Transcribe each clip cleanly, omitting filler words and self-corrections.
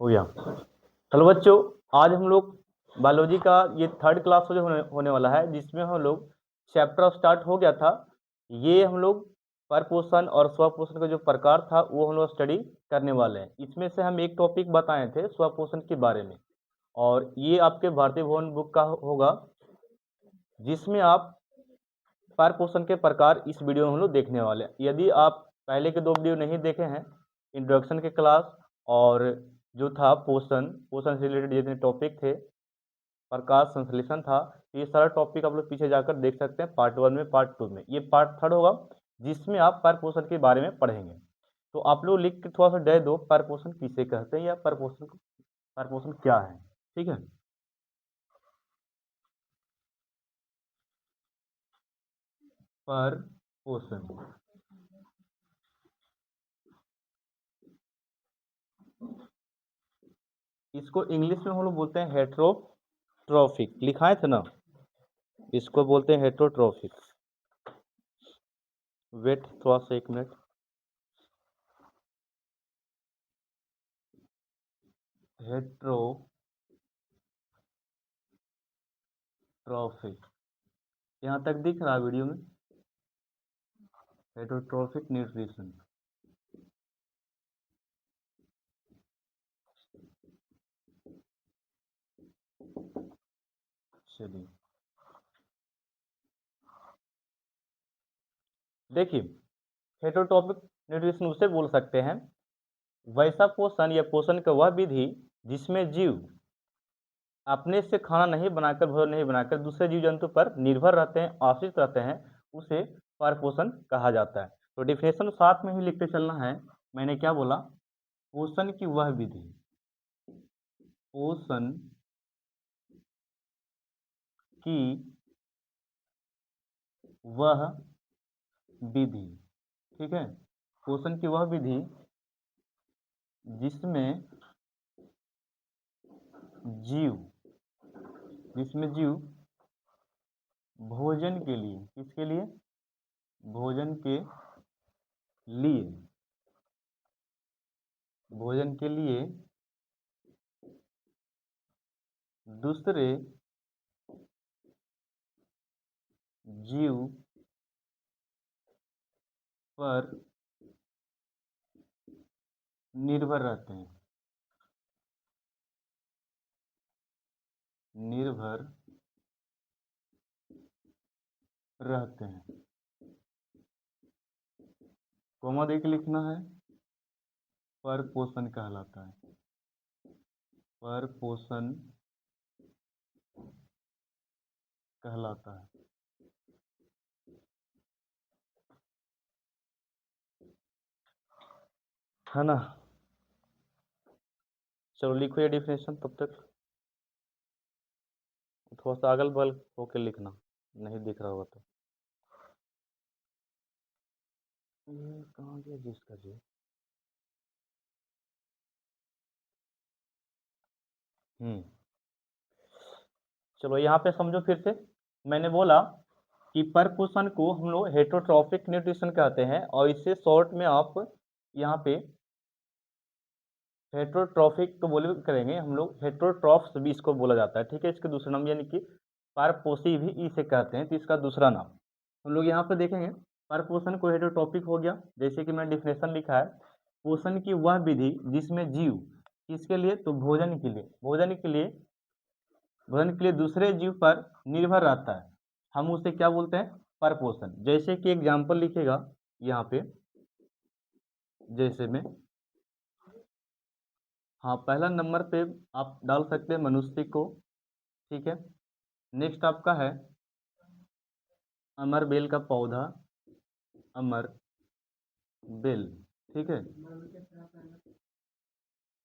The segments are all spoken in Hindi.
हो गया। चलो बच्चों, आज हम लोग बायोलॉजी का ये थर्ड क्लास जो होने वाला है, जिसमें हम लोग चैप्टर स्टार्ट हो गया था। ये हम लोग परपोषण और स्वपोषण का जो प्रकार था वो हम लोग स्टडी करने वाले हैं। इसमें से हम एक टॉपिक बताए थे स्वपोषण के बारे में, और ये आपके भारतीय भवन बुक का होगा, जिसमें आप परपोषण के प्रकार इस वीडियो में हम लोग देखने वाले हैं। यदि आप पहले के 2 वीडियो नहीं देखे हैं, इंट्रोडक्शन के क्लास और जो था पोषण से रिलेटेड जितने टॉपिक थे, प्रकाश संश्लेषण था, ये सारा टॉपिक आप लोग पीछे जाकर देख सकते हैं, पार्ट 1 में, पार्ट 2 में। ये पार्ट 3 होगा, जिसमें आप परपोषण के बारे में पढ़ेंगे। तो आप लोग लिख के थोड़ा सा दे दो, परपोषण किसे कहते हैं या परपोषण क्या है। ठीक है, परपोषण इसको इंग्लिश में हम लोग बोलते हैं हेट्रोट्रॉफिक, लिखाए थे ना, इसको बोलते हैं हेट्रोट्रॉफिक। वेट थोड़ा सा 1 मिनट। हेट्रोट्रॉफिक यहाँ तक दिख रहा है वीडियो में? Heterotrophic nutrition. चलिए देखिए, हेट्रोट्रॉफिक न्यूट्रिशन उसे बोल सकते हैं वैसा पोषण या पोषण का वह विधि जिसमें जीव अपने से खाना नहीं बनाकर, भोजन नहीं बनाकर दूसरे जीव जंतु पर निर्भर रहते हैं, आश्रित रहते हैं, उसे परपोषण कहा जाता है। तो डिफिनेशन साथ में ही लिखते चलना है। मैंने क्या बोला? पोषण की वह विधि, पोषण की वह विधि, ठीक है, पोषण की वह विधि जिसमें जीव भोजन के लिए, किसके लिए? भोजन के लिए, भोजन के लिए दूसरे जीव पर निर्भर रहते हैं, निर्भर रहते हैं। कोमा देके लिखना है, परपोषण कहलाता है, परपोषण कहलाता है ना? चलो लिखो ये डिफिनेशन, तब तक थोड़ा सा अगल बगल होकर लिखना, नहीं दिख रहा होगा तो। ये कहाँ गया जिसका जी? चलो यहाँ पे समझो फिर से। मैंने बोला कि परपोषण को हम लोग हेटरोट्रॉफिक न्यूट्रिशन कहते हैं, और इससे शॉर्ट में आप यहाँ पे हेटरोट्रॉफिक तो बोले करेंगे हम लोग, हेटरोट्रॉफ्स भी इसको बोला जाता है, ठीक है। इसके दूसरा नाम यानी कि परपोषी भी इसे कहते हैं, तो इसका दूसरा नाम हम लोग यहाँ पे देखेंगे। परपोषण को हेटरोट्रॉफिक हो गया, जैसे कि मैंने डिफिनेशन लिखा है, पोषण की वह विधि जिसमें जीव किसके लिए? तो भोजन के लिए, भोजन के लिए दूसरे जीव पर निर्भर रहता है, हम उसे क्या बोलते हैं? परपोषण। जैसे कि एग्जाम्पल लिखेगा यहाँ पे, जैसे में, हाँ, पहला नंबर पे आप डाल सकते हैं मनुष्य को, ठीक है। नेक्स्ट आपका है अमर बेल का पौधा, अमर बेल, ठीक है।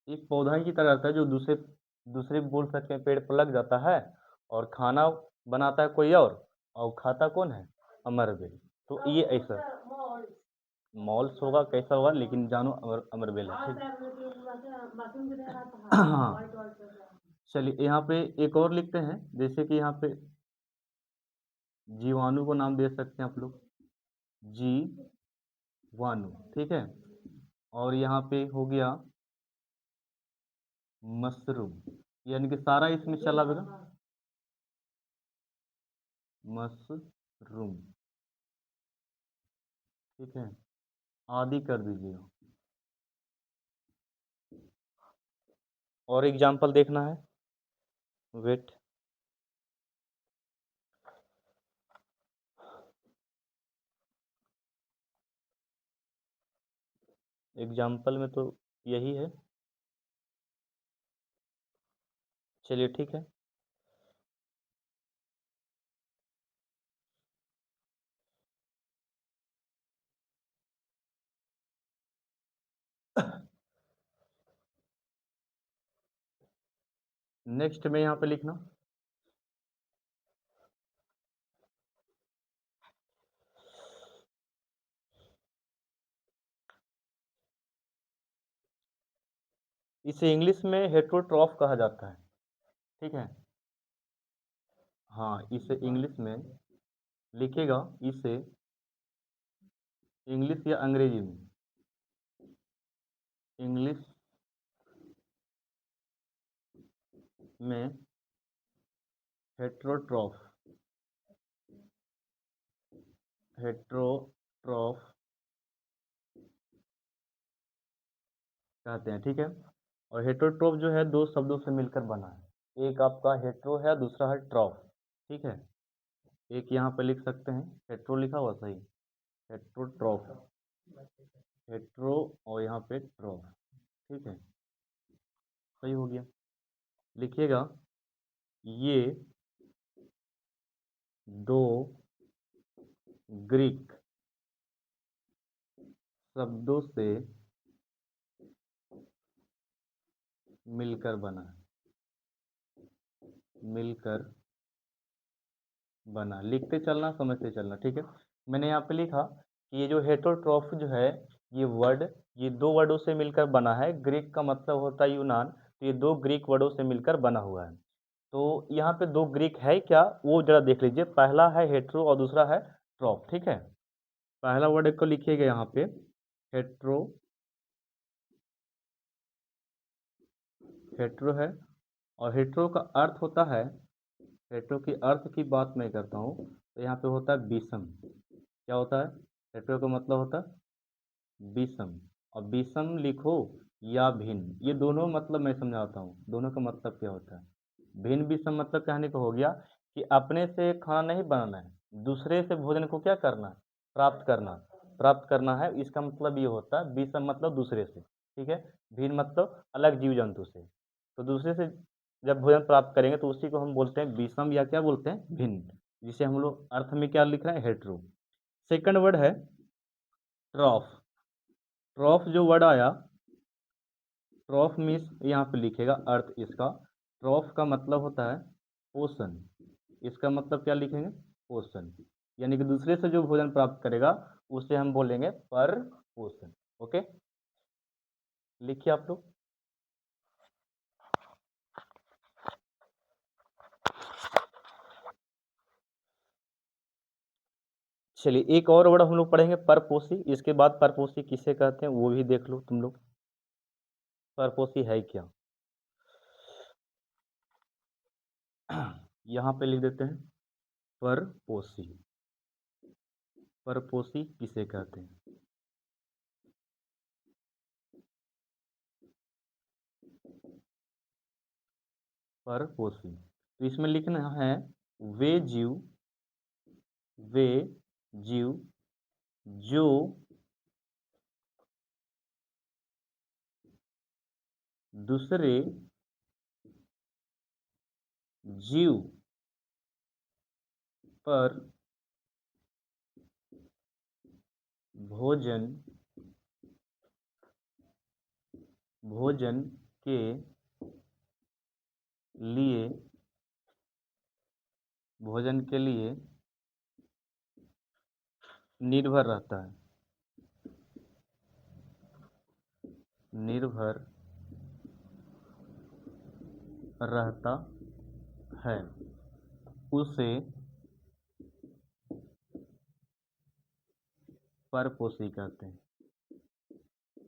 एक पौधा की तरह रहता है जो दूसरे दूसरे बोल सकते हैं पेड़ पर लग जाता है, और खाना बनाता है कोई और खाता कौन है? अमर बेल। तो ये ऐसा मॉल्स होगा, कैसा होगा, लेकिन जानो अमर बेल है, ठीक। हाँ, चलिए यहाँ पे एक और लिखते हैं, जैसे कि यहाँ पे जीवाणु को नाम दे सकते हैं आप लोग, जीवाणु, ठीक है। और यहाँ पे हो गया मशरूम, यानी कि सारा इसमें चला बेटा, मशरूम, ठीक है, आदि कर दीजिएगा। और एग्जाम्पल देखना है, वेट, एग्जाम्पल में तो यही है। चलिए ठीक है। नेक्स्ट में यहाँ पे लिखना, इसे इंग्लिश में हेटेरोट्रॉफ कहा जाता है, ठीक है। हाँ, इसे इंग्लिश में लिखेगा, इसे इंग्लिश या अंग्रेजी में, इंग्लिश में हेटेरोट्रॉफ, हेटेरोट्रॉफ कहते हैं, ठीक है। और हेटेरोट्रॉफ जो है दो शब्दों से मिलकर बना है, एक आपका हेटेरो है, दूसरा है ट्रॉफ, ठीक है। एक यहाँ पे लिख सकते हैं, हेटेरो लिखा हुआ सही, हेटेरोट्रॉफ, हेटेरो और यहाँ पे ट्रॉफ, ठीक है, सही हो गया। लिखिएगा, ये दो ग्रीक शब्दों से मिलकर बना है, मिलकर बना, लिखते चलना समझते चलना, ठीक है। मैंने यहाँ पे लिखा कि ये जो हेटेरोट्रॉफ जो है, ये वर्ड, ये दो वर्डों से मिलकर बना है। ग्रीक का मतलब होता है यूनान, तो ये दो ग्रीक वर्डों से मिलकर बना हुआ है। तो यहाँ पे दो ग्रीक है क्या, वो जरा देख लीजिए। पहला है हेट्रो और दूसरा है ट्रॉफ, ठीक है। पहला वर्ड को लिखिएगा यहाँ पे, हेट्रो, हेट्रो है, और हेट्रो का अर्थ होता है, हेट्रो की अर्थ की बात मैं करता हूँ, तो यहाँ पे होता है विषम। क्या होता है, हेट्रो का मतलब होता है विषम, और विषम लिखो या भिन्न, ये दोनों मतलब मैं समझाता हूँ, दोनों का मतलब क्या होता है। भिन्न विषम मतलब कहने को हो गया कि अपने से खाना नहीं बनाना है, दूसरे से भोजन को क्या करना है, प्राप्त करना, प्राप्त करना है, इसका मतलब ये होता है। विषम मतलब दूसरे से, ठीक है। भिन्न मतलब अलग जीव जंतु से, तो दूसरे से जब भोजन प्राप्त करेंगे तो उसी को हम बोलते हैं विषम, या क्या बोलते हैं, भिन्न, जिसे हम लोग अर्थ में क्या लिख रहे हैं, हेट्रो। सेकंड वर्ड है ट्रॉफ। ट्रॉफ जो वर्ड आया, ट्रॉफ मीन्स यहाँ पे लिखेगा अर्थ इसका, ट्रॉफ का मतलब होता है पोषण, इसका मतलब क्या लिखेंगे, पोषण, यानी कि दूसरे से जो भोजन प्राप्त करेगा उसे हम बोलेंगे पर पोषण, ओके। लिखिए आप लोग। चलिए एक और वर्ड हम लोग पढ़ेंगे, परपोषी। इसके बाद परपोषी किसे कहते हैं वो भी देख लो तुम लोग, परपोषी है क्या। यहाँ पे लिख देते हैं परपोषी, परपोषी किसे कहते हैं। परपोषी, तो इसमें लिखना है वे जीव, वे जीव जो दूसरे जीव पर भोजन, भोजन के लिए, भोजन के लिए निर्भर रहता है, निर्भर रहता है, उसे परपोषी कहते हैं,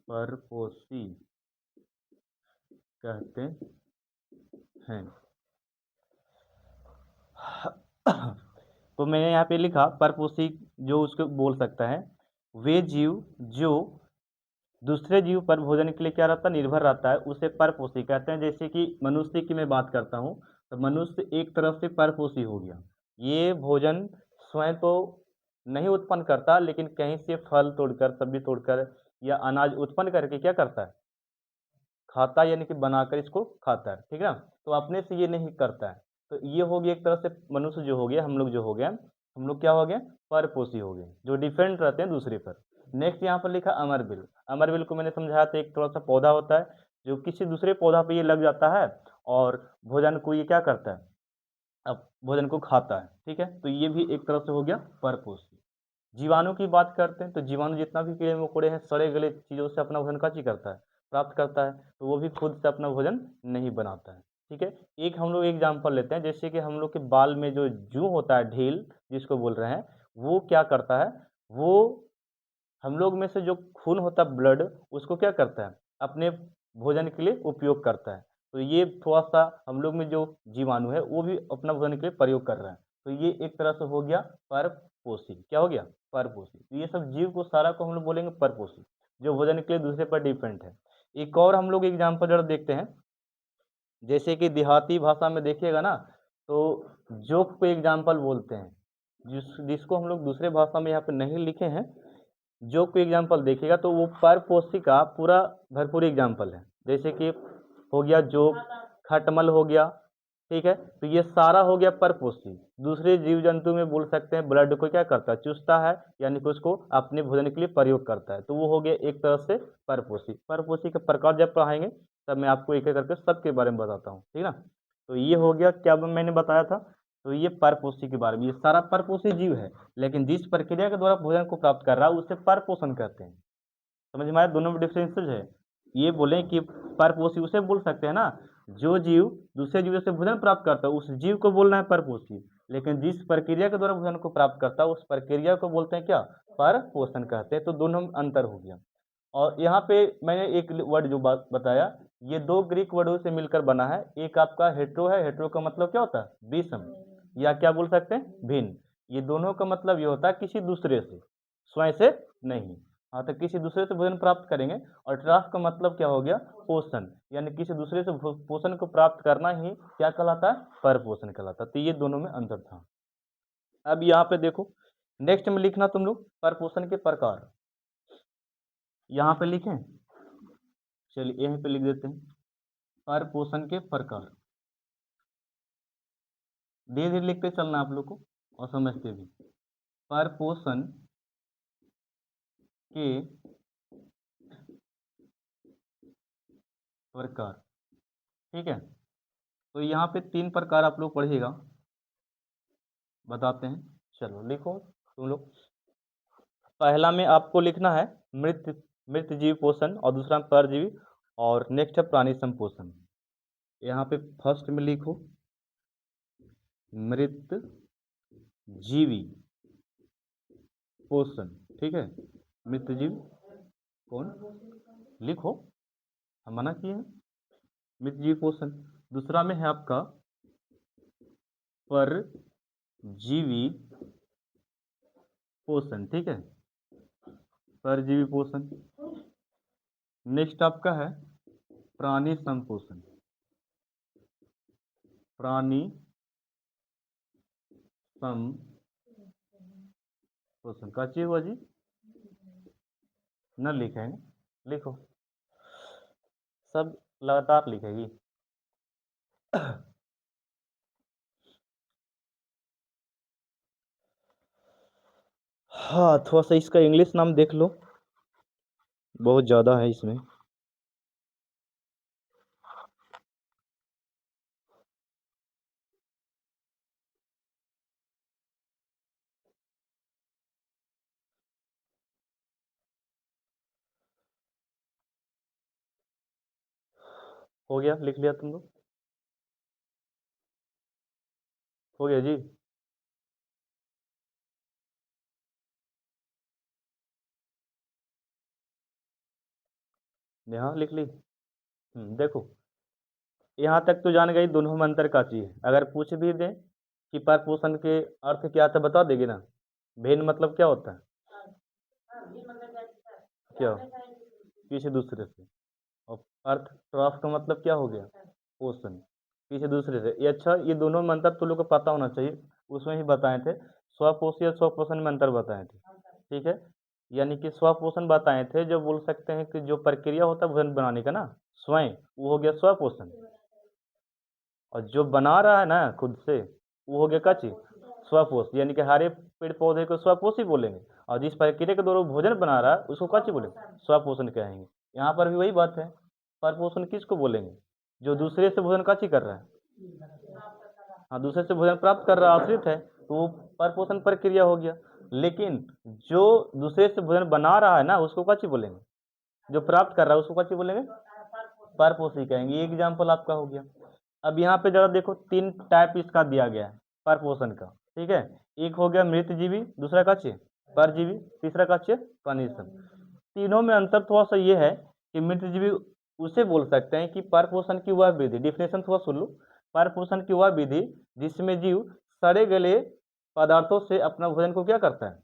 परपोषी। कहते हैं। तो मैंने यहाँ पे लिखा परपोषी जो उसको बोल सकता है, वे जीव जो दूसरे जीव पर भोजन के लिए क्या रहता है, निर्भर रहता है, उसे परपोषी कहते हैं। जैसे कि मनुष्य की मैं बात करता हूँ, तो मनुष्य एक तरफ से परपोषी हो गया। ये भोजन स्वयं तो नहीं उत्पन्न करता, लेकिन कहीं से फल तोड़कर, सब्जी तोड़कर या अनाज उत्पन्न करके क्या करता है, खाता है, यानी कि बनाकर इसको खाता है, ठीक है ना। तो अपने से ये नहीं करता है। तो ये हो गया एक तरह से मनुष्य जो हो गया, हम लोग जो हो गया, हम लोग क्या हो गए, परपोषी हो गए, जो डिपेंड रहते हैं दूसरे पर। नेक्स्ट यहाँ पर लिखा अमरबिल। अमरबिल को मैंने समझाया था, एक थोड़ा सा पौधा होता है जो किसी दूसरे पौधा पे ये लग जाता है और भोजन को ये क्या करता है, अब भोजन को खाता है, ठीक है। तो ये भी एक तरह से हो गया परपोषी। जीवाणु की बात करते हैं, तो जीवाणु जितना भी कीड़े मकोड़े हैं, सड़े गले चीज़ों से अपना भोजन का चीज करता है, प्राप्त करता है। तो वो भी खुद से अपना भोजन नहीं बनाता है, ठीक है। एक हम लोग एग्जाम्पल लेते हैं, जैसे कि हम लोग के बाल में जो जू होता है, ढील जिसको बोल रहे हैं, वो क्या करता है, वो हम लोग में से जो खून होता है, ब्लड, उसको क्या करता है, अपने भोजन के लिए उपयोग करता है। तो ये थोड़ा सा हम लोग में जो जीवाणु है वो भी अपना भोजन के लिए प्रयोग कर रहे हैं। तो ये एक तरह से हो गया परपोषी। क्या हो गया, परपोषी। तो ये सब जीव को सारा को हम लोग बोलेंगे परपोषी, जो भोजन के लिए दूसरे पर डिपेंड है। एक और हम लोग एग्जाम्पल जरा देखते हैं, जैसे कि देहाती भाषा में देखिएगा ना, तो जोक को एग्जाम्पल बोलते हैं, जिसको हम लोग दूसरे भाषा में यहाँ पे नहीं लिखे हैं। जोक को एग्जाम्पल देखिएगा तो वो परपोषी का पूरा भरपूर एग्जाम्पल है। जैसे कि हो गया जोक, खटमल हो गया, ठीक है। तो ये सारा हो गया परपोषी। दूसरे जीव जंतु में बोल सकते हैं ब्लड को क्या करता है, चूसता है, यानी कि उसको अपने भोजन के लिए प्रयोग करता है। तो वो हो गया एक तरह से परपोषी। परपोषी के प्रकार जब पढ़ाएंगे तब मैं आपको एक एक करके सबके बारे में बताता हूँ, ठीक है ना। तो ये हो गया क्या मैंने बताया था, तो ये परपोषी के बारे में, ये सारा परपोषी जीव है, लेकिन जिस प्रक्रिया के द्वारा भोजन को प्राप्त कर रहा है उसे परपोषण कहते हैं। समझ में आया, दोनों में डिफरेंसेस है। ये बोले कि परपोषी उसे बोल सकते हैं ना, जो जीव दूसरे जीव से भोजन प्राप्त करता है उस जीव को बोलना है परपोषी, लेकिन जिस प्रक्रिया के द्वारा भोजन को प्राप्त करता है उस प्रक्रिया को बोलते हैं क्या, परपोषण कहते हैं। तो दोनों में अंतर हो गया। और यहाँ पे मैंने एक वर्ड जो बात बताया, ये दो ग्रीक वर्डों से मिलकर बना है। एक आपका हेट्रो है, हेट्रो का मतलब क्या होता है, विषम, या क्या बोल सकते हैं, भिन्न। ये दोनों का मतलब ये होता है किसी दूसरे से, स्वयं से नहीं। हाँ, तो किसी दूसरे से भोजन प्राप्त करेंगे। और ट्राफ का मतलब क्या हो गया, पोषण, यानी किसी दूसरे से पोषण को प्राप्त करना ही क्या कहलाता है, परपोषण कहलाता है। तो ये दोनों में अंतर था। अब यहाँ पे देखो, नेक्स्ट में लिखना तुम लोग परपोषण के प्रकार। यहाँ पे लिखें, चलिए यहीं पे लिख देते हैं, परपोषण के प्रकार। धीरे धीरे लिखते चलना आप लोग को और समझते भी। परपोषण के प्रकार, ठीक है। तो यहाँ पे 3 प्रकार आप लोग पढ़िएगा, बताते हैं। चलो लिखो तुम लोग। पहला में आपको लिखना है मृत मृत जीव पोषण, और दूसरा में परजीवी, और नेक्स्ट है प्राणी संपोषण। यहाँ पे फर्स्ट में लिखो मृत जीवी पोषण, ठीक है। मृत जीव कौन, लिखो, हम मना किए हैं, मृत जीव पोषण। दूसरा में है आपका परजीवी पोषण, ठीक है, परजीवी पोषण। नेक्स्ट आपका है प्राणी संपोषण, प्राणी संपोषण का चाहिए हुआ जी, न लिखेंगे, लिखो, सब लगातार लिखेगी। हाँ, थोड़ा सा इसका इंग्लिश नाम देख लो, बहुत ज़्यादा है इसमें। हो गया, लिख लिया तुम लोग, हो गया जी। नेहा लिख ली, देखो, यहाँ तक तो जान गई दोनों में अंतर का चीज। अगर पूछ भी दे कि परपोषण के अर्थ क्या था, बता देगी ना। भिन्न मतलब क्या होता है, क्या किसी दूसरे से, और अर्थ ट्रफ का मतलब क्या हो गया, पोषण किसी दूसरे से। ये अच्छा, ये दोनों में अंतर तो लोग को पता होना चाहिए, उसमें ही बताए थे। स्वपोषी और स्वपोषण में अंतर बताए थे, ठीक है। यानी कि स्वपोषण बताए थे, जो बोल सकते हैं कि जो प्रक्रिया होता है भोजन बनाने का ना, स्वयं, वो हो गया स्वपोषण। और जो बना रहा है ना खुद से, वो हो गया क्या चीज, स्वपोष। यानी कि हरे पेड़ पौधे को स्वपोषी बोलेंगे, और जिस प्रक्रिया के द्वारा वो भोजन बना रहा है उसको क्या चीज बोलेंगे, स्वपोषण कहेंगे। यहाँ पर भी वही बात है, परपोषण किसको बोलेंगे, जो दूसरे से भोजन का चीज कर रहा है, हाँ, दूसरे से भोजन प्राप्त कर रहा है, आश्रित है, तो वो परपोषण प्रक्रिया हो गया। लेकिन जो दूसरे से भोजन बना रहा है ना, उसको क्या चीज बोलेंगे, जो प्राप्त कर रहा है उसको क्या चीज बोलेंगे, परपोषी कहेंगे। ये एग्जाम्पल आपका हो गया। अब यहाँ पे जरा देखो, तीन टाइप इसका दिया गया है परपोषण का, ठीक है। एक हो गया मृतजीवी, दूसरा का चीज परजीवी, तीसरा का चीज प्राणीसम। तीनों में अंतर थोड़ा सा ये है कि मृतजीवी उसे बोल सकते हैं कि परपोषण की वह विधि, डिफिनेशन थोड़ा सुन लो। परपोषण की वह विधि जिसमें जीव सड़े गले पदार्थों से अपना भोजन को क्या करता है,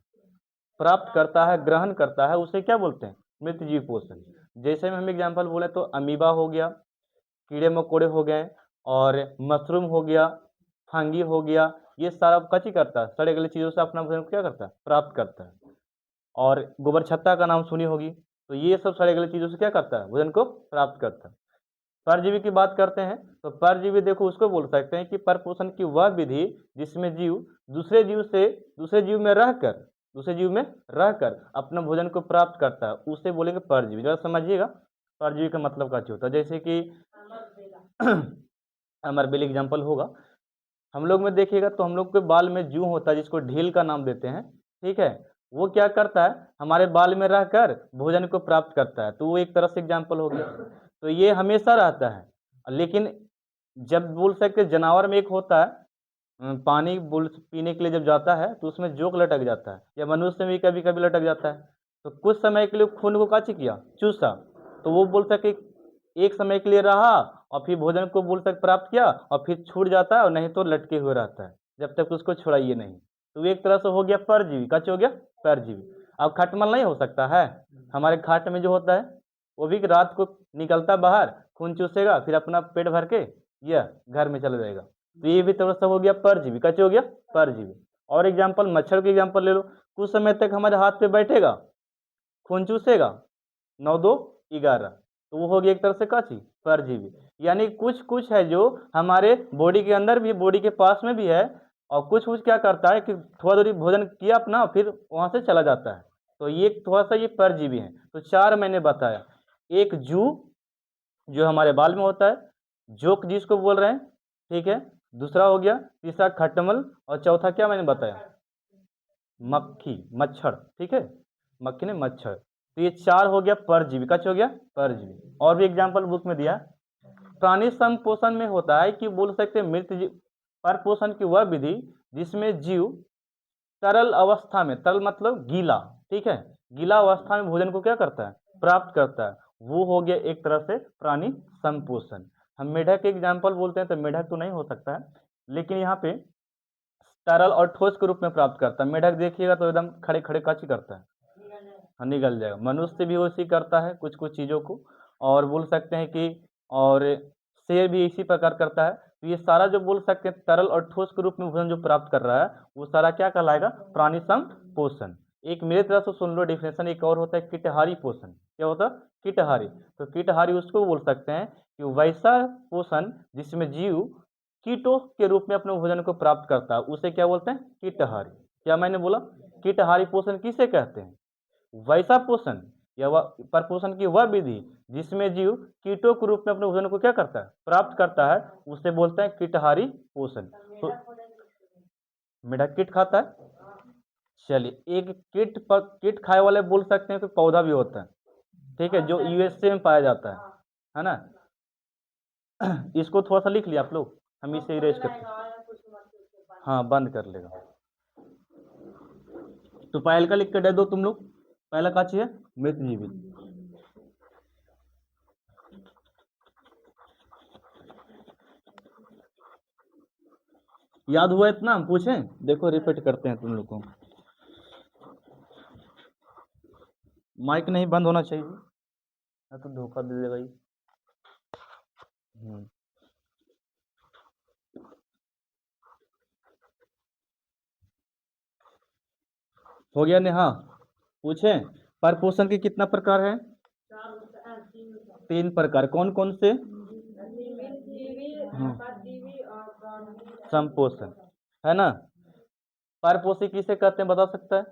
प्राप्त करता है, ग्रहण करता है, उसे क्या बोलते हैं, मृतजीव पोषण। जैसे में हम एग्जाम्पल बोले तो अमीबा हो गया, कीड़े मकोड़े हो गए, और मशरूम हो गया, फंगी हो गया, ये सारा कची करता है, सड़े गले चीज़ों से अपना भोजन क्या करता है, प्राप्त करता है। और गोबर छत्ता का नाम सुनी होगी, तो ये सब सड़े गले चीज़ों से क्या करता है, भोजन को प्राप्त करता है। परजीवी की बात करते हैं तो परजीवी देखो उसको बोल सकते हैं कि परपोषण की वह विधि जिसमें जीव दूसरे जीव से, दूसरे जीव में रहकर अपना भोजन को प्राप्त करता है, उसे बोलेंगे परजीवी। जरा समझिएगा परजीवी का मतलब क्या होता है। जैसे कि अमरबेल एग्जाम्पल होगा, हम लोग में देखिएगा तो हम लोग के बाल में जूं होता है जिसको ढील का नाम देते हैं, ठीक है। वो क्या करता है, हमारे बाल में रहकर भोजन को प्राप्त करता है, तो वो एक तरह से एग्जाम्पल हो गया। तो ये हमेशा रहता है, लेकिन जब बोल सकते जानवर में एक होता है, पानी बोल पीने के लिए जब जाता है तो उसमें जोक लटक जाता है, या मनुष्य में भी कभी कभी लटक जाता है, तो कुछ समय के लिए खून को काची किया, चूसा, तो वो बोल सके एक समय के लिए रहा, और फिर भोजन को बोल सक प्राप्त किया, और फिर छूट जाता है, और नहीं तो लटके हुए रहता है जब तक उसको छुड़ाइए नहीं। तो एक तरह से हो गया परजीवी, कच हो गया परजीवी। अब खटमल नहीं हो सकता है, हमारे खाट में जो होता है वो भी रात को निकलता बाहर, खून चूसेगा, फिर अपना पेट भर के यह घर में चला जाएगा, तो ये भी तरह से हो गया परजीवी, कच हो गया परजीवी। और एग्जाम्पल मच्छर के एग्जाम्पल ले लो, कुछ समय तक हमारे हाथ पे बैठेगा, खून चूसेगा, 9 2 11, तो वो हो गया एक तरह से काची परजीवी। यानी कुछ कुछ है जो हमारे बॉडी के अंदर भी, बॉडी के पास में भी है, और कुछ कुछ क्या करता है कि थोड़ा दूरी भोजन किया अपना, फिर वहां से चला जाता है, तो ये थोड़ा सा ये परजीवी है। तो चार मैंने बताया, एक जू जो हमारे बाल में होता है, जोक जिसको बोल रहे हैं, ठीक है, दूसरा हो गया, तीसरा खटमल, और चौथा क्या मैंने बताया, मक्खी, मच्छर, ठीक है, मक्खी ने मच्छर। तो ये चार हो गया परजीवी, कच हो गया परजीवी। और भी एग्जाम्पल बुक में दिया। प्राणी संपोषण में होता है कि बोल सकते हैं मृत जीव, परपोषण की वह विधि जिसमें जीव तरल अवस्था में, तरल मतलब गीला, ठीक है, गीला अवस्था में भोजन को क्या करता है, प्राप्त करता है, वो हो गया एक तरह से प्राणी संपोषण। हम मेढक के एग्जाम्पल बोलते हैं तो मेढक तो नहीं हो सकता है, लेकिन यहाँ पे तरल और ठोस के रूप में प्राप्त करता है। मेढक देखिएगा तो एकदम खड़े खड़े काची करता है, हाँ, निगल जाएगा। मनुष्य भी वैसे करता है कुछ कुछ चीज़ों को, और बोल सकते हैं कि, और शेर भी इसी प्रकार करता है। तो ये सारा जो बोल सकते हैं तरल और ठोस के रूप में भोजन जो प्राप्त कर रहा है, वो सारा क्या कहलाएगा, प्राणी संपोषण। एक मेरे तरफ से सुन लो डिफिनेशन, एक और होता है कीटहारी पोषण। क्या होता है, कीटहारी। तो कीटहारी उसको बोल सकते हैं कि वैसा पोषण जिसमें जीव कीटों के रूप में अपने भोजन को प्राप्त करता है, उसे क्या बोलते हैं, कीटहारी। क्या मैंने बोला, कीटहारी पोषण किसे कहते हैं, वैसा पोषण या परपोषण की वह विधि जिसमें जीव कीटों के रूप में अपने भोजन को क्या करता है, प्राप्त करता है, उसे बोलते हैं कीटहारी पोषण। तो मेढक कीट खाता है, चलिए एक कीट पर कीट खाए वाले बोल सकते हैं कि पौधा भी होता है, ठीक है, जो यूएसए में पाया जाता है ना। इसको थोड़ा सा लिख लिया आप लोग, हम इसे इरेज करते हैं, हाँ बंद कर लेगा। तो पहल का लिख कर दे दो तुम लोग, पहला का चाहिए मृतजीवी। याद हुआ इतना? हम पूछें? देखो रिपीट करते हैं तुम लोग को। माइक नहीं बंद होना चाहिए, या तो धोखा दे देगा ये। हो गया नेहा? पूछें? परपोषण के कितना प्रकार है? 3 प्रकार। कौन कौन से? संपोषण, है ना? परपोषी किसे कहते हैं, बता सकता है?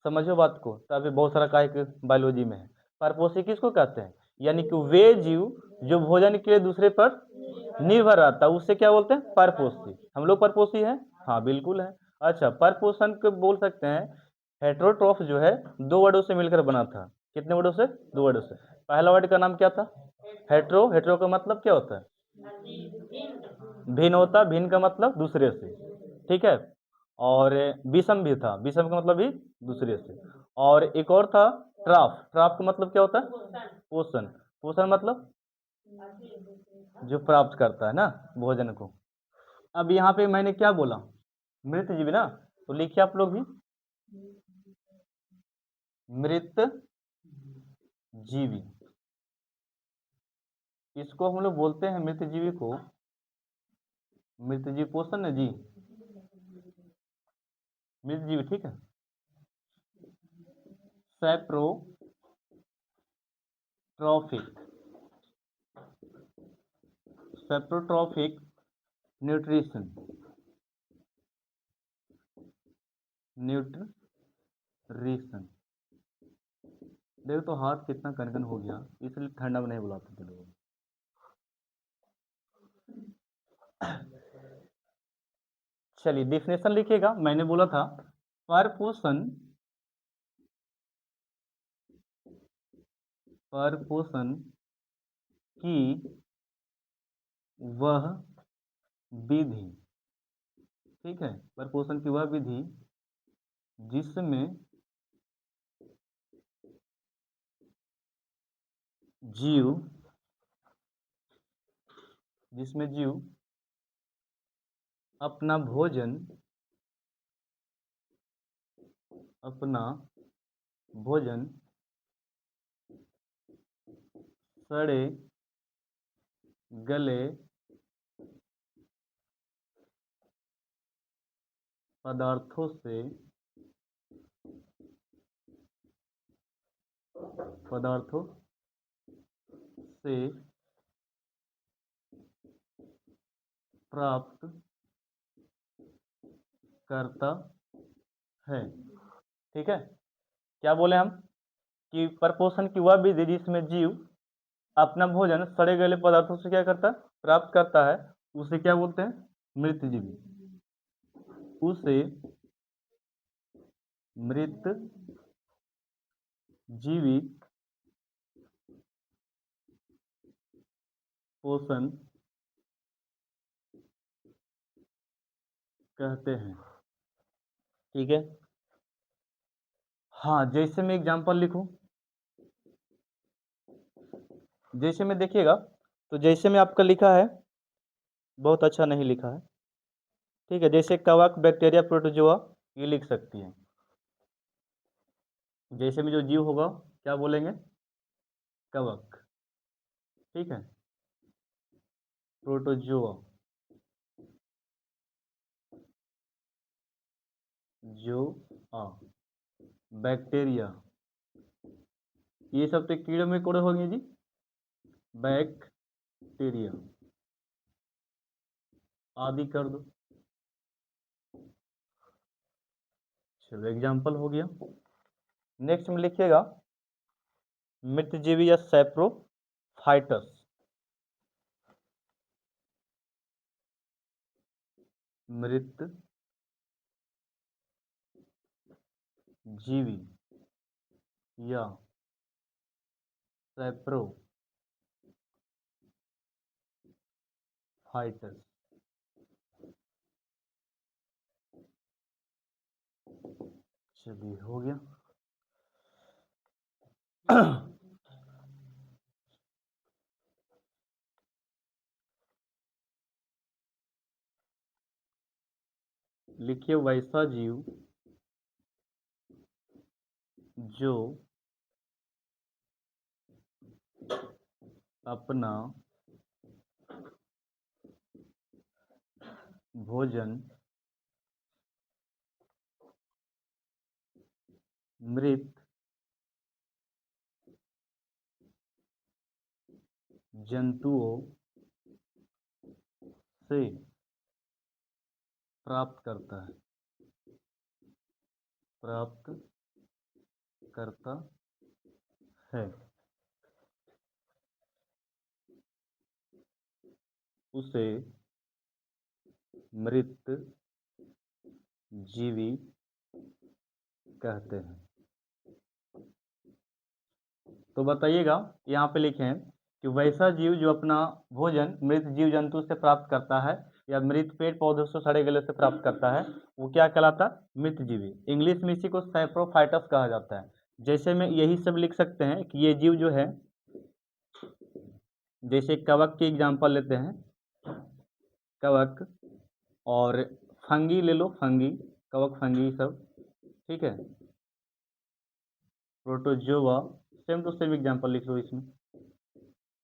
समझो बात को, तो अभी बहुत सारा काहे के बायोलॉजी में है। परपोषी किसको कहते हैं? यानी कि वे जीव जो भोजन के लिए दूसरे पर निर्भर रहता है, उससे क्या बोलते हैं? परपोषी। हम लोग परपोषी हैं? हाँ बिल्कुल है। अच्छा, परपोषण को बोल सकते हैं हेटेरोट्रॉफ जो है 2 वर्डों से मिलकर बना था। कितने वर्डों से? 2 वर्डों से। पहला वर्ड का नाम क्या था? हेटेरो। हेटेरो का मतलब क्या होता है? भिन्न होता है, भिन्न का मतलब दूसरे से, ठीक है। और विषम भी था, विषम का मतलब भी दूसरे से। और एक और था ट्राफ। ट्राफ का मतलब क्या होता है? पोषण। पोषण मतलब जो प्राप्त करता है ना भोजन को। अब यहाँ पे मैंने क्या बोला? मृत जीवी ना, तो लिखिए आप लोग भी, मृत जीवी। इसको हम लोग बोलते हैं, मृत जीवी को मृत जीव पोषण है जी, मृत जीवी, ठीक है। सैप्रोट्रॉफिक, सैप्रोट्रॉफिक न्यूट्रिशन, न्यूट्रिशन। देखो तो हाथ कितना कनकन हो गया, इसलिए ठंडा में नहीं बुलाते थे लोग। चलिए डिफिनेशन लिखिएगा। मैंने बोला था परपोषण, परपोषण की वह विधि, ठीक है, परपोषण की वह विधि जिसमें जीव, जिसमें जीव अपना भोजन, अपना भोजन सड़े गले पदार्थों से, पदार्थों से प्राप्त करता है, ठीक है। क्या बोले हम? कि परपोषण की वह विधि जिसमें जीव अपना भोजन सड़े गले पदार्थों से क्या करता है? प्राप्त करता है, उसे क्या बोलते हैं? मृत जीवी। उसे मृत जीवी पोषण कहते हैं, ठीक है। हाँ, जैसे मैं एग्जांपल लिखूं, जैसे में देखिएगा, तो जैसे में आपका लिखा है बहुत अच्छा नहीं लिखा है, ठीक है। जैसे कवक, बैक्टीरिया, प्रोटोजोआ, ये लिख सकती हैं। जैसे में जो जीव होगा क्या बोलेंगे? कवक, ठीक है। प्रोटोजोआ, जो आ, बैक्टीरिया, ये सब तो कीड़े में कोड़े होंगे जी, बैक्टीरिया आदि कर दो। चलो एग्जाम्पल हो गया। नेक्स्ट में लिखिएगा मृतजीवी या सैप्रोफाइटस, मृत जीवी या सैप्रोफाइटस। चलिए हो गया। लिखिए वैसा जीव जो अपना भोजन मृत जंतुओं से प्राप्त करता है उसे मृत जीवी कहते हैं। तो बताइएगा, यहाँ पे लिखे हैं कि वैसा जीव जो अपना भोजन मृत जीव जंतु से प्राप्त करता है या मृत पेड़ पौधों से सड़े गले से प्राप्त करता है, वो क्या कहलाता है? मृत जीवी। इंग्लिश में इसी को सैप्रोफाइटस कहा जाता है। जैसे में यही सब लिख सकते हैं कि ये जीव जो है, जैसे कवक की एग्जांपल लेते हैं, कवक और फंगी ले लो, फंगी, कवक, फंगी सब, ठीक है। Protozoa, same to same example लिख लो इसमें,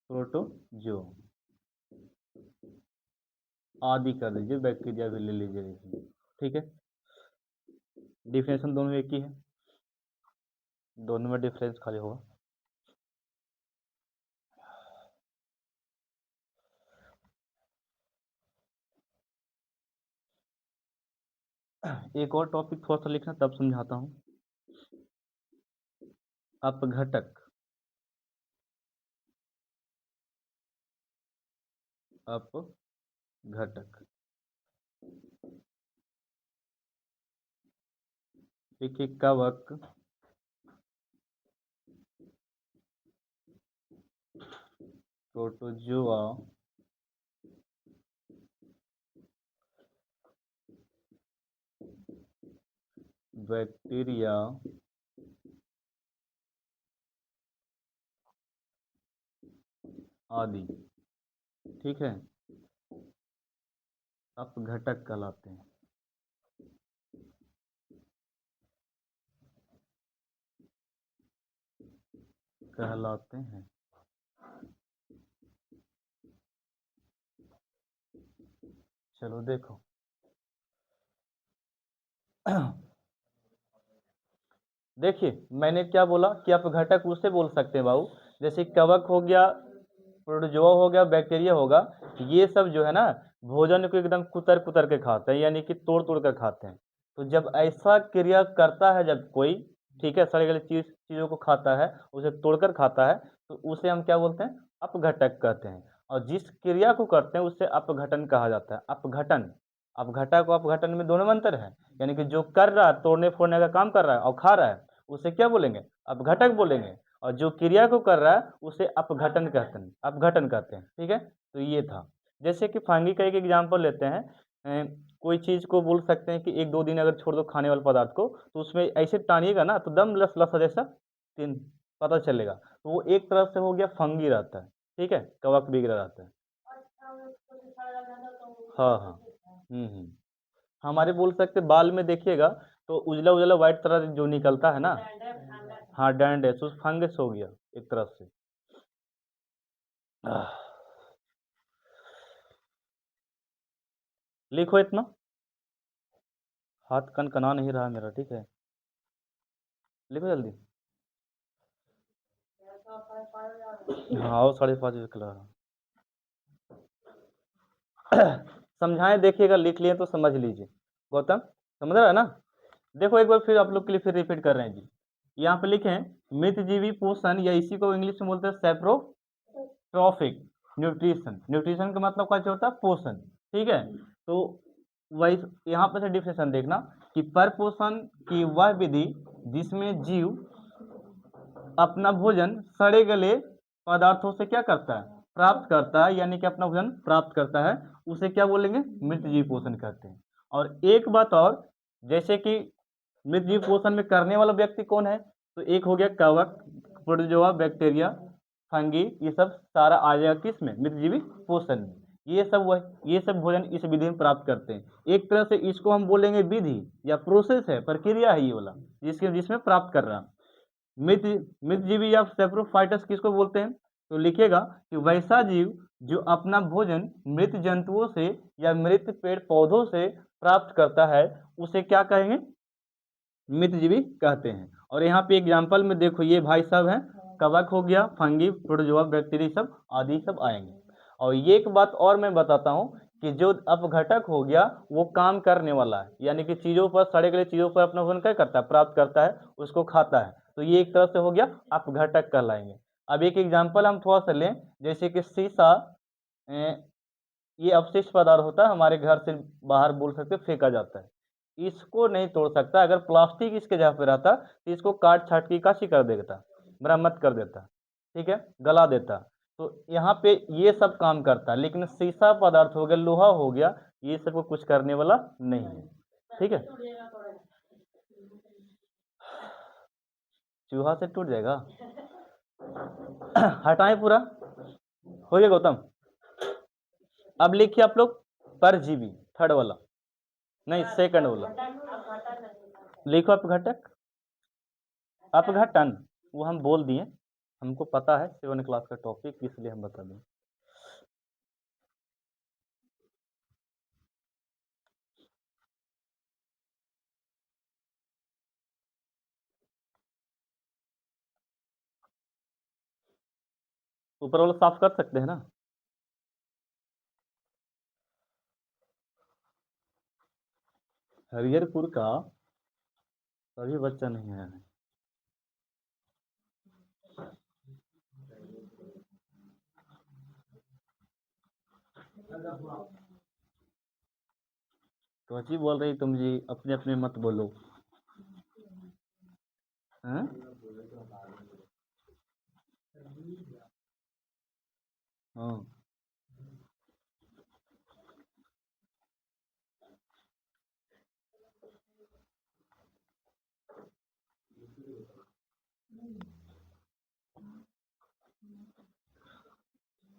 प्रोटोजोआ आदि कर दीजिए, बैक्टीरिया भी ले लीजिए इसमें, ठीक है। डिफिनेशन दोनों एक ही है, दोनों में डिफरेंस खाली होगा। एक और टॉपिक थोड़ा सा लिखना, तब समझाता हूँ। अपघटक, अपघटक, देखिए कवक, प्रोटोजोआ, बैक्टीरिया, आदि, ठीक है, अपघटक कहलाते हैं। चलो देखो, देखिए मैंने क्या बोला कि अपघटक उसे बोल सकते हैं बाबू, जैसे कवक हो गया, प्रोटोजोआ हो गया, बैक्टीरिया होगा, ये सब जो है ना भोजन को एकदम कुतर कुतर के खाते हैं, यानी कि तोड़ तोड़ कर खाते हैं। तो जब ऐसा क्रिया करता है जब कोई, ठीक है, सड़े गले चीज़ों को खाता है, उसे तोड़कर खाता है, तो उसे हम क्या बोलते हैं? अपघटक कहते हैं। और जिस क्रिया को करते हैं उसे अपघटन कहा जाता है। अपघटन, अपघटक और अपघटन में दोनों में अंतर है, यानी कि जो कर रहा है, तोड़ने फोड़ने का काम कर रहा है और खा रहा है, उसे क्या बोलेंगे? अपघटक बोलेंगे। और जो क्रिया को कर रहा है उसे अपघटन कहते हैं, अपघटन कहते हैं, ठीक है। तो ये था, जैसे कि फंगी का एक एग्जाम्पल लेते हैं, कोई चीज़ को बोल सकते हैं कि 1-2 दिन अगर छोड़ दो खाने वाले पदार्थ को, तो उसमें ऐसे टानिएगा ना तो दम लस लस जैसा तीन पता चलेगा, तो वो एक तरफ से हो गया फंगी रहता है, ठीक है, कवक बिगड़ा रहता है। हाँ हाँ, हमारे बोल सकते बाल में देखिएगा तो उजला उजला व्हाइट तरह जो निकलता है ना, हाँ डैंड है, तो फंगस हो गया एक तरफ से। लिखो इतना, हाथ कनकना नहीं रहा मेरा, ठीक है, लिखो जल्दी। हाँ, और 5:30 बजे खिला रहा। समझाएं, देखिएगा, लिख लिए तो समझ लीजिए। गौतम समझ रहा है ना? देखो एक बार फिर आप लोग के लिए फिर रिपीट कर रहे हैं जी। यहाँ पे लिखे हैं मृतजीवी पोषण, या इसी को इंग्लिश में बोलते हैं सेप्रोट्रॉफिक न्यूट्रिशन। न्यूट्रिशन का मतलब क्या होता है? पोषण, ठीक है। तो वही यहाँ पे से डिफिनेशन देखना कि परपोषण की वह विधि जिसमें जीव अपना भोजन सड़े गले पदार्थों से क्या करता है? प्राप्त करता है, यानी कि अपना भोजन प्राप्त करता है, उसे क्या बोलेंगे? मृत जीव पोषण कहते हैं। और एक बात और, जैसे कि मृत जीव पोषण में करने वाला व्यक्ति कौन है? तो एक हो गया कवक, प्रोटोजोआ, बैक्टीरिया, फंगी, ये सब सारा आ जाएगा किस में? मृतजीवी पोषण में। ये सब भोजन इस विधि में प्राप्त करते हैं। एक तरह से इसको हम बोलेंगे विधि या प्रोसेस है, प्रक्रिया है ये वाला, जिसमें प्राप्त कर रहा। मृतजीवी या सेप्रोफाइटस किसको बोलते हैं? तो लिखिएगा कि वैसा जीव जो अपना भोजन मृत जंतुओं से या मृत पेड़ पौधों से प्राप्त करता है उसे क्या कहेंगे? मृतजीवी कहते हैं। और यहाँ पे एग्जाम्पल में देखो, ये भाई साहब हैं, कवक हो गया, फंगी, प्रोटोजोआ, बैक्टीरिया सब आदि सब आएंगे। और ये एक बात और मैं बताता हूँ कि जो अपघटक हो गया वो काम करने वाला है, यानी कि चीजों पर, सड़े गले चीजों पर अपना भोजन क्या करता है? प्राप्त करता है, उसको खाता है, तो ये एक तरह से हो गया अपघटक कहलाएंगे। अब एक एग्जाम्पल हम थोड़ा सा लें, जैसे कि शीशा, ये अपशिष्ट पदार्थ होता है, हमारे घर से बाहर बोल सकते फेंका जाता है, इसको नहीं तोड़ सकता। अगर प्लास्टिक इसके जगह पे रहता तो इसको काट छाट के काशी कर देता, मरम्मत कर देता, ठीक है, गला देता। तो यहाँ पे ये सब काम करता है, लेकिन शीशा पदार्थ हो गया, लोहा हो गया, ये सब को कुछ करने वाला नहीं है, ठीक है। चूहा से टूट जाएगा। हटाएं पूरा, हो गया गौतम। अब लिखिए आप लोग परजीवी, थर्ड वाला, नहीं सेकंड वाला लिखो। अपघटक, अपघटन वो हम बोल दिए, हमको पता है 7 क्लास का टॉपिक, इसलिए हम बता दें। ऊपर वाला साफ कर सकते हैं ना? हरिहरपुर का सभी बच्चा नहीं आया है। तो अच्छी बोल रही तुम जी, अपने अपने मत बोलो। हैं?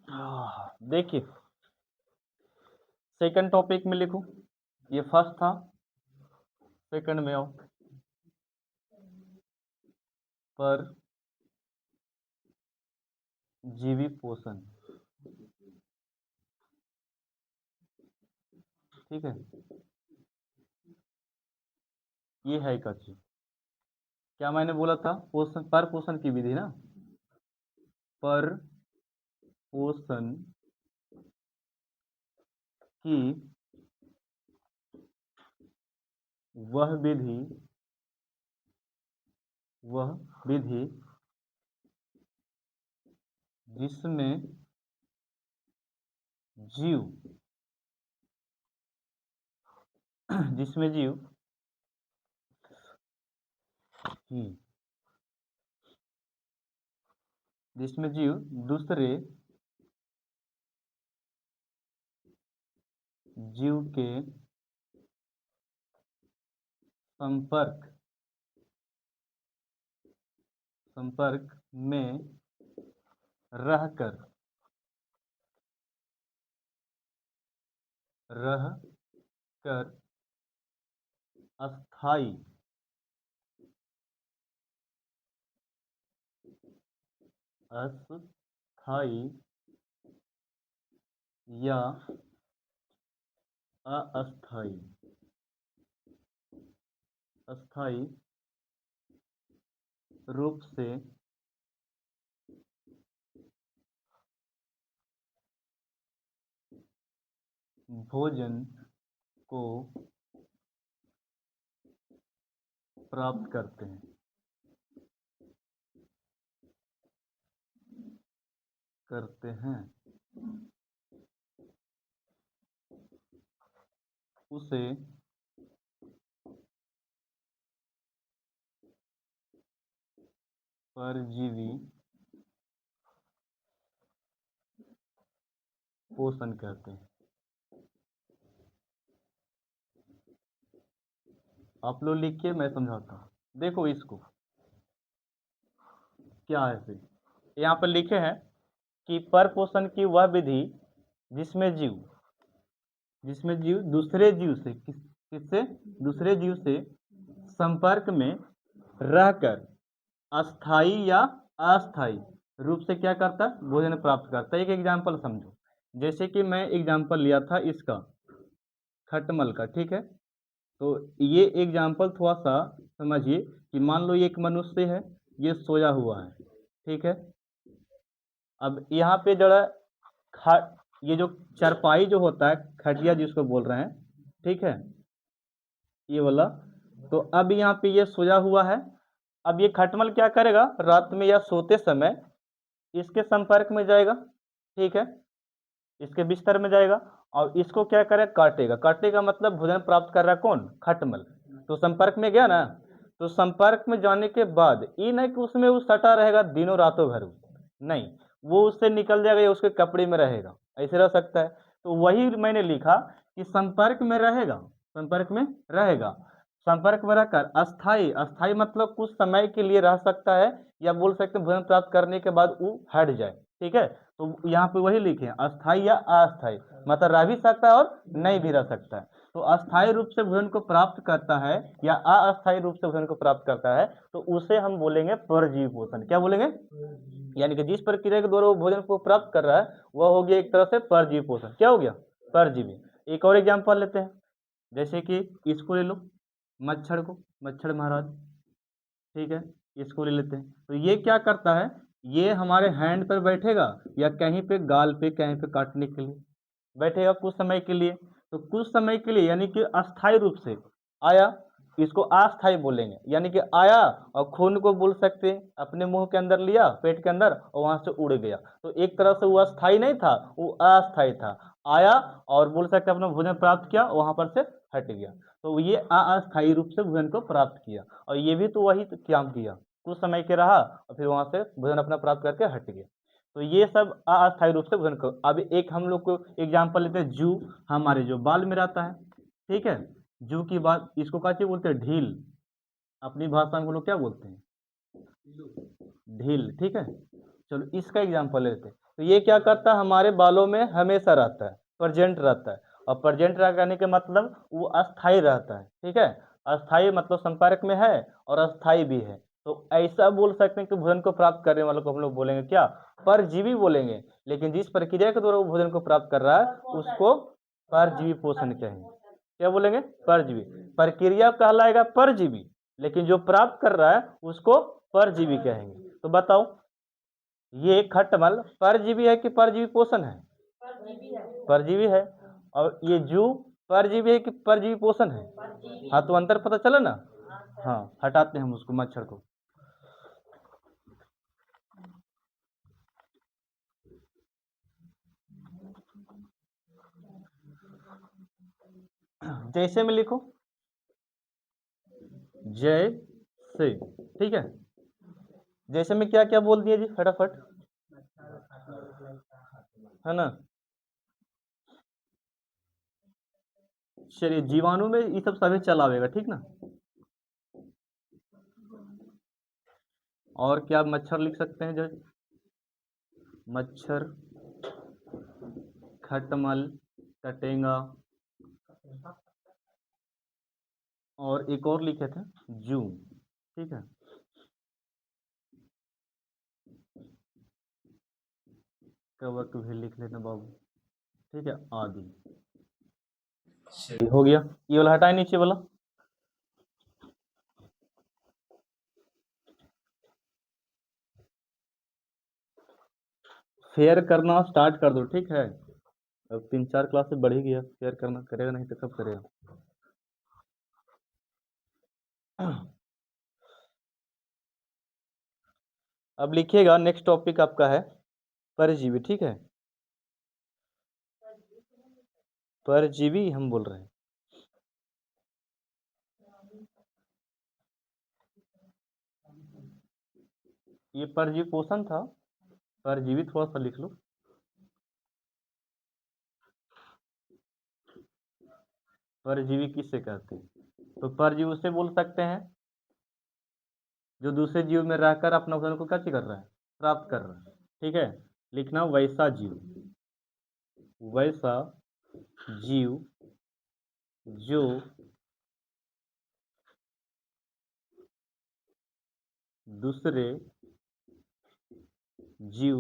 हाँ, देखिए सेकंड टॉपिक में लिखो, ये फर्स्ट था, सेकंड में आओ। पर जीवी पोषण, ठीक है, ये है एक अच्छी। क्या मैंने बोला था? पोषण, पर पोषण की विधि ना, पर पोषण की वह विधि, वह विधि जिसमें जीव, जिसमें जीव जिसमें जीव दूसरे जीव के संपर्क में रहकर अस्थाई या अस्थाई रूप से भोजन को प्राप्त करते हैं उसे परजीवी पोषण कहते हैं। आप लोग लिखिए, मैं समझाता हूँ। देखो इसको क्या है, फिर यहाँ पर लिखे हैं कि पर पोषण की वह विधि जिसमें जीव दूसरे जीव से किससे दूसरे जीव से संपर्क में रहकर अस्थाई या अस्थाई रूप से क्या करता है, भोजन प्राप्त करता है। एक एग्जाम्पल समझो, जैसे कि मैं एग्जाम्पल लिया था इसका खटमल का, ठीक है। तो ये एग्जाम्पल थोड़ा सा समझिए कि मान लो ये एक मनुष्य है, ये सोया हुआ है, ठीक है। अब यहाँ पे जरा ये जो चारपाई जो होता है, खटिया जिसको बोल रहे हैं, ठीक है, ये वाला। तो अब यहाँ पे ये सोया हुआ है। अब ये खटमल क्या करेगा, रात में या सोते समय इसके संपर्क में जाएगा, ठीक है, इसके बिस्तर में जाएगा और इसको क्या करेगा, काटेगा। काटेगा मतलब भोजन प्राप्त कर रहा है कौन, खटमल। तो संपर्क में गया ना, तो संपर्क में जाने के बाद ये नहीं कि उसमें वो सटा रहेगा दिनों रातों भर, नहीं, वो उससे निकल जाएगा या उसके कपड़े में रहेगा, ऐसे रह सकता है। तो वही मैंने लिखा कि संपर्क में रहेगा, संपर्क में रहेगा, संपर्क में रहकर अस्थाई, अस्थाई मतलब कुछ समय के लिए रह सकता है, या बोल सकते हैं भोजन प्राप्त करने के बाद वो हट जाए, ठीक है। तो यहाँ पे वही लिखे हैं अस्थाई या अस्थाई, मतलब रह भी सकता है और नहीं भी रह सकता है। तो अस्थाई रूप से भोजन को प्राप्त करता है या अस्थाई रूप से भोजन को प्राप्त करता है, तो उसे हम बोलेंगे परजीवी पोषण। क्या बोलेंगे, यानी कि जिस प्रक्रिया के द्वारा वो भोजन को प्राप्त कर रहा है वह हो गया एक तरह से परजीवी पोषण। क्या हो गया, परजीवी। एक और एग्जाम्पल लेते हैं, जैसे कि इसको ले लो, मच्छर को, मच्छर महाराज, ठीक है, इसको ले लेते हैं। तो ये क्या करता है, ये हमारे हैंड पर बैठेगा या कहीं पे गाल पे कहीं पे काटने के लिए बैठेगा कुछ समय के लिए। तो कुछ समय के लिए यानी कि अस्थायी रूप से आया, इसको अस्थायी बोलेंगे, यानी कि आया और खून को बोल सकते हैं अपने मुंह के अंदर लिया, पेट के अंदर, और वहां से उड़ गया। तो एक तरह से वो अस्थायी नहीं था, वो अस्थायी था। आया और बोल सकते अपना भोजन प्राप्त किया, वहां पर से हट गया। तो ये अस्थायी रूप से भोजन को प्राप्त किया। और ये भी तो वही काम किया, कुछ समय के रहा और फिर वहां से भोजन अपना प्राप्त करके हट गया। तो ये सब अस्थायी रूप से भोजन को। अब एक हम लोग को एग्जाम्पल लेते हैं, जू हमारे जो बाल में रहता है, ठीक है, जू की बात, इसको क्या चीज बोलते हैं, ढील, अपनी भाषा में हम लोग क्या बोलते हैं, ढील, ठीक है। चलो इसका एग्जाम्पल लेते हैं। तो ये क्या करता है, हमारे बालों में हमेशा रहता है, प्रेजेंट रहता है। और प्रेजेंट रहने के मतलब वो अस्थायी रहता है, ठीक है। अस्थायी मतलब संपर्क में है और अस्थायी भी है। तो ऐसा बोल सकते हैं कि भोजन को प्राप्त करने वालों को हम लोग बोलेंगे क्या, परजीवी बोलेंगे। लेकिन जिस प्रक्रिया के द्वारा वो भोजन को प्राप्त कर रहा है उसको परजीवी पोषण कहेंगे। क्या बोलेंगे, परजीवी। प्रक्रिया कहलाएगा परजीवी, लेकिन जो प्राप्त कर रहा है उसको परजीवी कहेंगे। तो बताओ, ये खटमल परजीवी है कि परजीवी पोषण है, परजीवी है। और ये जू परजीवी है कि परजीवी पोषण है, हाँ, तो अंतर पता चला ना। हाँ, हटाते हैं हम उसको, मच्छर को। जैसे में लिखो, जय से, ठीक है। जैसे में क्या क्या बोल दिया जी फटाफट, है ना। चलिए, जीवाणु में ये सब सभी चलावेगा, ठीक ना। और क्या मच्छर लिख सकते हैं जज, मच्छर, खटमल, कटेंगा, और एक और लिखे थे जू, ठीक है। कवक भी लिख लेना बाबू, ठीक है, आदि। हो गया, ये वाला हटाए नीचे वाला। शेयर करना स्टार्ट कर दो, ठीक है। अब 3-4 क्लास से बढ़ ही गया, शेयर करना करेगा नहीं तो कब करेगा। अब लिखिएगा, नेक्स्ट टॉपिक आपका है परजीवी, ठीक है। परजीवी हम बोल रहे हैं। ये परजीवी पोषण था, परजीवी थोड़ा सा लिख लो। परजीवी किससे कहते हैं, तो परजीवी उसे बोल सकते हैं जो दूसरे जीव में रहकर अपना भोजन को क्या कर रहा है, प्राप्त कर रहा है, ठीक है। लिखना वैसा जीव, वैसा जीव जो दूसरे जीव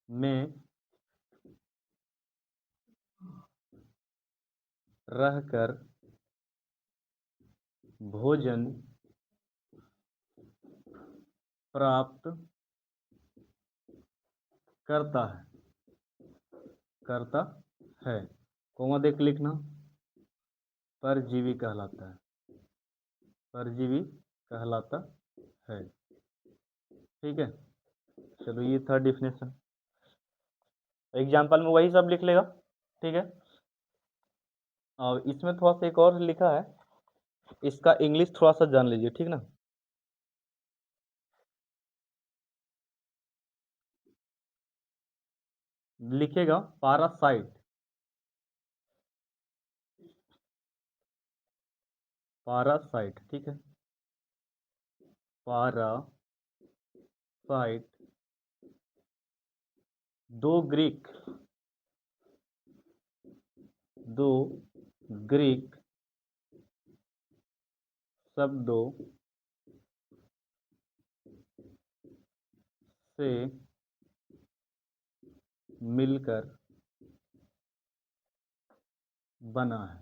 में रहकर भोजन प्राप्त करता है कोमा देख लिखना, परजीवी कहलाता है, परजीवी कहलाता है। ठीक है, चलो ये था डिफिनेशन। एग्जाम्पल में वही सब लिख लेगा। ठीक है, और इसमें थोड़ा सा एक और लिखा है, इसका इंग्लिश थोड़ा सा जान लीजिए। ठीक ना, लिखेगा पारासाइट, पारासाइट। ठीक है, पारासाइट दो ग्रीक शब्दों से मिलकर बना है।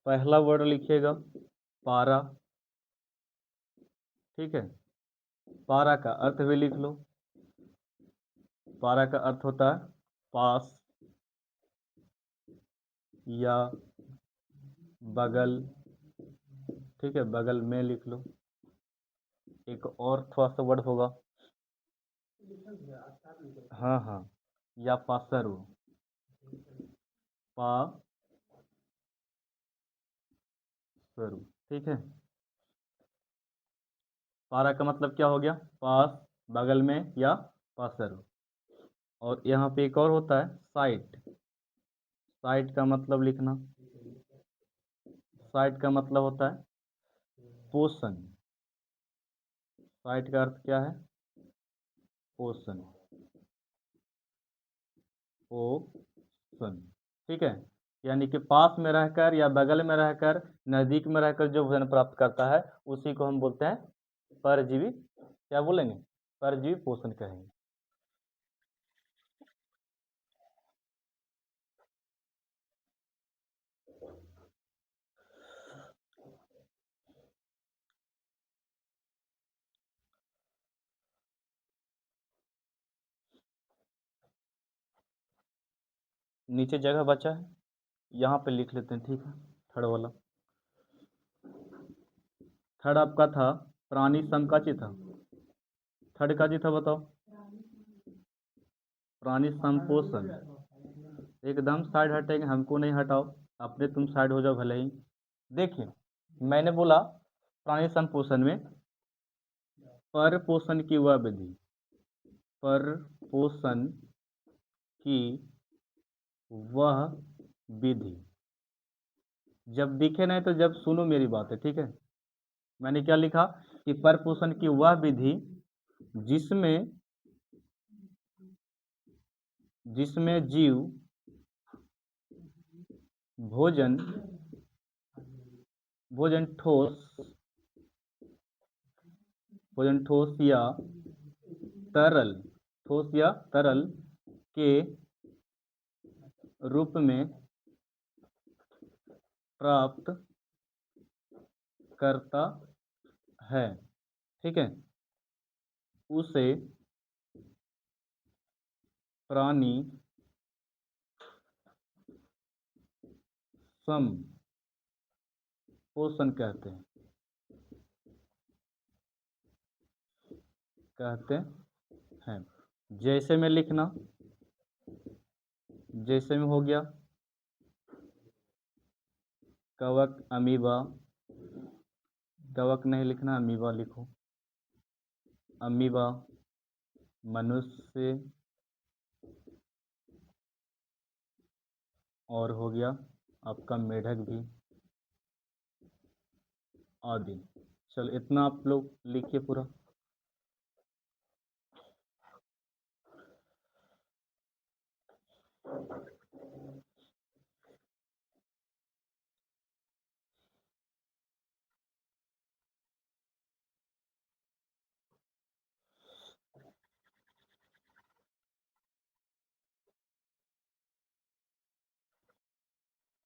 पहला वर्ड लिखिएगा पारा। ठीक है, पारा का अर्थ भी लिख लो। पारा का अर्थ होता है पास या बगल। ठीक है, बगल में लिख लो। एक और थोड़ा सा वर्ड होगा, हाँ हाँ, या पासरु, पासरु। ठीक है, पारा का मतलब क्या हो गया, पास, बगल में या पासरु। और यहाँ पे एक और होता है साइट। साइट का मतलब लिखना, साइट का मतलब होता है पोषण। साइट का अर्थ क्या है, पोषण, पोषण। ठीक है, यानी कि पास में रहकर या बगल में रहकर, नजदीक में रहकर जो भोजन प्राप्त करता है उसी को हम बोलते हैं परजीवी। क्या बोलेंगे, परजीवी पोषण कहेंगे। नीचे जगह बचा है, यहाँ पे लिख लेते हैं। ठीक है, थर्ड वाला, थर्ड आपका था प्राणी समकाची था। थर्ड का जी था बताओ, प्राणी संपोषण। एकदम साइड हटेंगे, हमको नहीं हटाओ, अपने तुम साइड हो जाओ भले ही। देखिए, मैंने बोला प्राणी संपोषण में पर पोषण की वह विधि, पर पोषण की वह विधि। जब दिखे नहीं तो जब सुनो मेरी बात है। ठीक है, मैंने क्या लिखा कि पर पोषण की वह विधि जिसमें जिसमें जीव भोजन भोजन ठोस या तरल, ठोस या तरल के रूप में प्राप्त करता है। ठीक है, उसे प्राणी सम पोषण कहते हैं। जैसे में लिखना, जैसे में हो गया कवक, अमीबा। कवक नहीं लिखना, अमीबा लिखो। अमीबा, मनुष्य, और हो गया आपका मेढक भी, आदि। चलो इतना आप लोग लिखिए पूरा।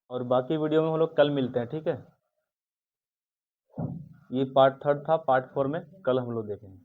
और बाकी वीडियो में हम लोग कल मिलते हैं, ठीक है। ये पार्ट 3 था, पार्ट 4 में कल हम लोग देखेंगे।